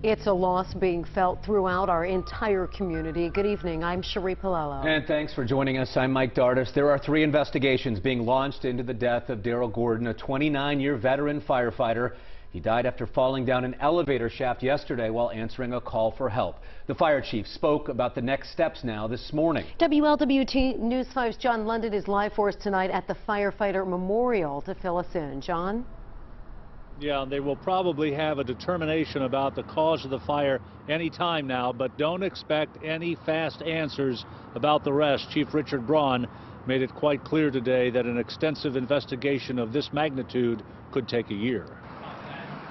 It's a loss being felt throughout our entire community. Good evening. I'm Cherie Pallello. And thanks for joining us. I'm Mike Dardis. There are 3 investigations being launched into the death of Daryl Gordon, a 29-year veteran firefighter. He died after falling down an elevator shaft yesterday while answering a call for help. The fire chief spoke about the next steps now this morning. WLWT News 5's John London is live for us tonight at the Firefighter Memorial to fill us in. John? Yeah, they will probably have a determination about the cause of the fire any time now, but don't expect any fast answers about the rest. Chief Richard Braun made it quite clear today that an extensive investigation of this magnitude could take a year.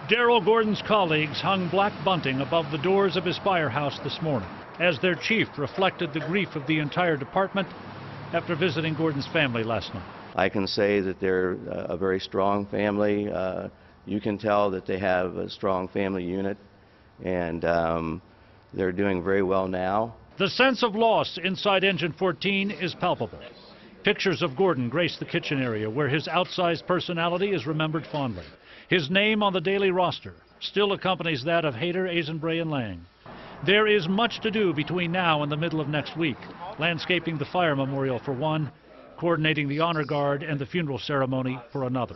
Daryl Gordon's colleagues hung black bunting above the doors of his firehouse this morning as their chief reflected the grief of the entire department after visiting Gordon's family last night. I can say that they're a very strong family. You can tell that they have a strong family unit, and they're doing very well now. The sense of loss inside Engine 14 is palpable. Pictures of Gordon grace the kitchen area where his outsized personality is remembered fondly. His name on the daily roster still accompanies that of Hayter, Azenbray, and Lang. There is much to do between now and the middle of next week. Landscaping the fire memorial for one, coordinating the honor guard and the funeral ceremony for another.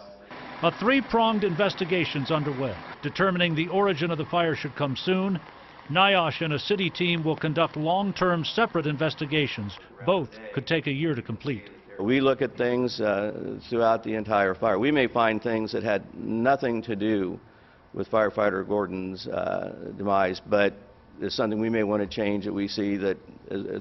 A 3-pronged investigation's underway. Determining the origin of the fire should come soon. NIOSH and a city team will conduct long-term separate investigations. Both could take a year to complete. We look at things throughout the entire fire. We may find things that had nothing to do with firefighter Gordon's demise, but it's something we may want to change that we see that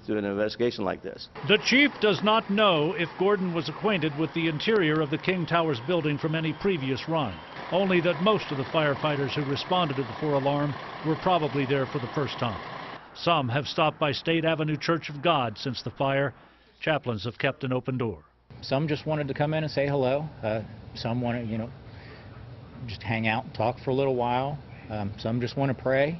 through an investigation like this. The chief does not know if Gordon was acquainted with the interior of the King Towers building from any previous run, only that most of the firefighters who responded to the 4-alarm were probably there for the first time. Some have stopped by State Avenue Church of God since the fire. Chaplains have kept an open door. Some just wanted to come in and say hello. Some want to, just hang out and talk for a little while. Some just want to pray.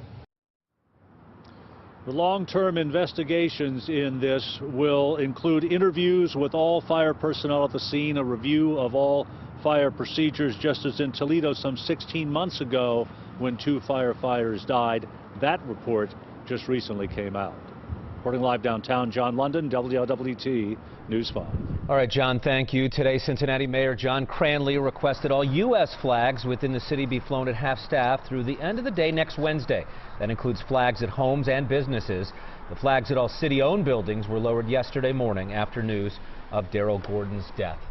The long-term investigations in this will include interviews with all fire personnel at the scene, a review of all fire procedures, just as in Toledo some 16 months ago when 2 firefighters died. That report just recently came out. Reporting live downtown, John London, WLWT News 5. All right, John, thank you. Today, Cincinnati Mayor John Cranley requested all U.S. flags within the city be flown at half-staff through the end of the day next Wednesday. That includes flags at homes and businesses. The flags at all city-owned buildings were lowered yesterday morning after news of Daryl Gordon's death.